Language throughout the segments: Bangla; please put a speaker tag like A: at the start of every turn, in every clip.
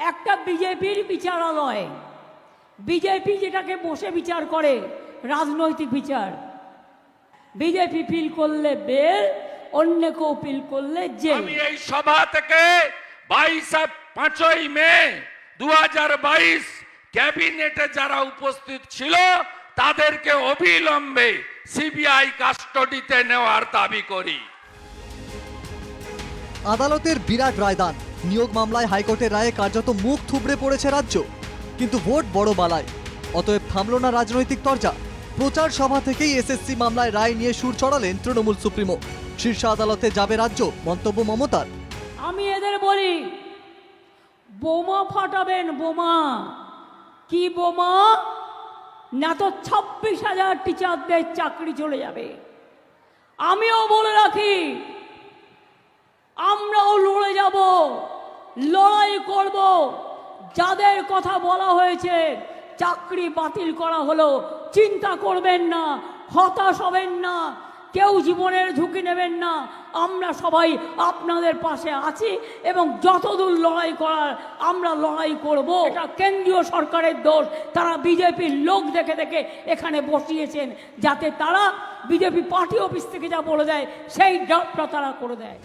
A: একটা বিজেপির বিচারালয়, বিজেপি যেটাকে বসে বিচার করে রাজনৈতিক বিচার, বিজেপি ফিল করলে বেল, অন্য কেউ ফিল করলে জেল।
B: আমি এই সভা থেকে 5ই মে 2022 ক্যাবিনেটে যারা উপস্থিত ছিল তাদেরকে অবিলম্বে সিবিআই কাস্টডিতে নেওয়ার দাবি করি।
C: আদালতের বিরাট রায়দান, নিয়োগ মামলায় হাইকোর্টের রায়ে কার্যত মুখ থুবড়ে পড়েছে রাজ্য, কিন্তু ভোট বড় বালায়। অতএব থামল না রাজনৈতিক তরজা। প্রচার সভা থেকেই এসএসসি মামলায় রায় নিয়ে সুর চড়ালেন তৃণমূল সুপ্রিমো। শীর্ষ আদালতে যাবে রাজ্য, মন্তব্য মমতার।
A: আমি এদের বলি, বোমা ফাটাবেন, বোমা। কি বোমা? না তো 26,000 টিচারদের চাকরি চলে যাবে। আমিও বলে রাখি, আমরাও লড়ে যাব, লড়াই করব। যাদের কথা বলা হয়েছে চাকরি বাতিল করা হলো, চিন্তা করবেন না, হতাশ হবেন না, কেউ জীবনের ঝুঁকি নেবেন না। আমরা সবাই আপনাদের পাশে আছি এবং যতদূর লড়াই করার আমরা লড়াই করব। এটা কেন্দ্রীয় সরকারের দোষ, তারা বিজেপির লোক দেখে দেখে এখানে বসিয়েছেন, যাতে তারা বিজেপি পার্টি অফিস থেকে যা বলে দেয় সেই ড্রাফটটা তারা করে দেয়।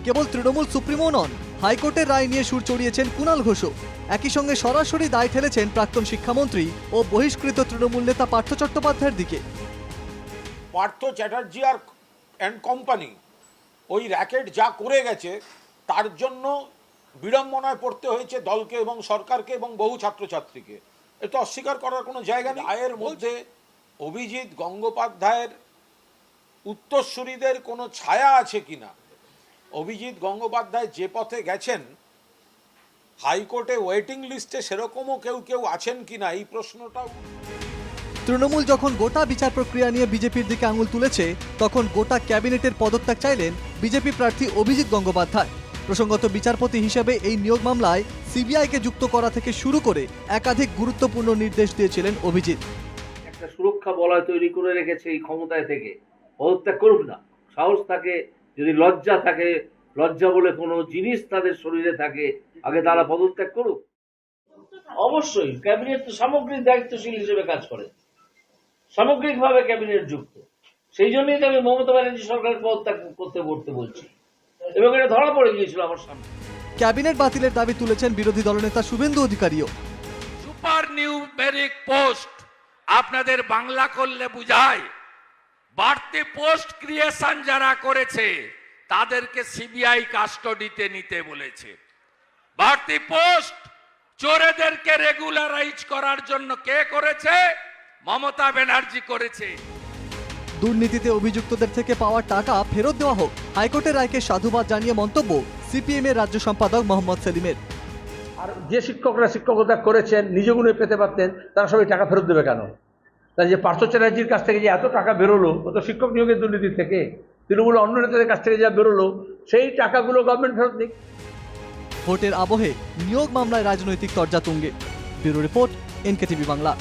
C: কেবল তৃণমূল সুপ্রিমো নন, হাইকোর্টের রায় নিয়ে সুর চড়িয়েছেন কুণাল ঘোষও। একই সঙ্গে সরাসরি দায় ঠেলেছেন প্রাক্তন শিক্ষামন্ত্রী ও বহিষ্কৃত তৃণমূল নেতা পার্থ চট্টোপাধ্যায়ের দিকে।
D: পার্থ চ্যাটার্জি আর অ্যান্ড কোম্পানি ওই র্যাকেট যা করে গেছে তার জন্য বিড়ম্বনায় পড়তে হয়েছে দলকে এবং সরকারকে এবং বহু ছাত্রছাত্রীকে। এটা অস্বীকার করার কোনো জায়গা নেই। রায়ের মধ্যে অভিজিৎ গঙ্গোপাধ্যায়ের উত্তরসূরিদের কোনো ছায়া আছে কিনা, অভিজিৎ গঙ্গোপাধ্যায় যে পথে গেছেন হাইকোর্টে ওয়েটিং লিস্টে সেরকমও কেউ আছেন কিনা, এই প্রশ্নটাও।
C: তৃণমূল যখন গোটা বিচার প্রক্রিয়া নিয়ে বিজেপির দিকে আঙুল তুলেছে, তখন গোটা ক্যাবিনেটের পদত্যাগ চাইলেন বিজেপি প্রার্থী অভিজিৎ গঙ্গোপাধ্যায়। প্রসঙ্গত বিচারপতি হিসেবে এই নিয়োগ মামলায় সিবিআইকে যুক্ত করা থেকে শুরু করে একাধিক গুরুত্বপূর্ণ নির্দেশ দিয়েছিলেন অভিজিৎ।
E: একটা সুরক্ষা বলয় তৈরি করে রেখেছে এই ক্ষমতায় থেকে, পদত্যাগ করুক না। সাহস থাকে, যদি লজ্জা থাকে, লজ্জা বলে কোনো জিনিস তাদের শরীরে থাকে, আগে তারা পদত্যাগ করুক। অবশ্যই ক্যাবিনেট তো সামগ্রিক দায়িত্বশীল হিসেবে কাজ করে, সামগ্রিকভাবে ক্যাবিনেট যুক্ত। সেই জন্যই তো আমি মমতা ব্যানার্জি সরকারের পদত্যাগ করতে বলছি, এবং এটা ধরা পড়ে গিয়েছিল আমার সামনে।
C: ক্যাবিনেট বাতিলের দাবি তুলেছেন বিরোধী দলনেতা শুভেন্দু অধিকারীও।
B: সুপার নিউমেরিক পোস্ট আপনাদের বাংলা করলে বুঝায়, বাড়তি পোস্ট ক্রিয়েশন যারা করেছে তাদেরকে সিবিআই কাস্টডিতে নিতে বলেছে। বাড়তি পোস্ট চোরেদেরকে রেগুলারাইজ করার জন্য কে করেছে? মমতা ব্যানার্জি করেছে।
C: দুর্নীতিতে অভিযুক্তদের থেকে পাওয়া টাকা ফেরত দেওয়া হোক, হাইকোর্টের রায়কে সাধুবাদ জানিয়ে মন্তব্য সিপিএম এর রাজ্য সম্পাদক মোহাম্মদ সেলিমের।
F: আর যে শিক্ষকরা শিক্ষকতা করেছেন, নিজ গুণে পেতে পারতেন, তারা সবাই টাকা ফেরত দেবে কেন? তাই যে পার্থ চ্যাটার্জির কাছ থেকে যে এত টাকা বেরোলো, ও তো শিক্ষক নিয়োগের দুর্নীতি থেকে, তৃণমূল অন্য নেতাদের কাছ থেকে যা বেরোলো, সেই টাকাগুলো গভর্নমেন্ট ফেরত দিক।
C: ভোটের আবহে নিয়োগ মামলায় রাজনৈতিক তরজা তুঙ্গে। Bureau report, NKTV Bangla.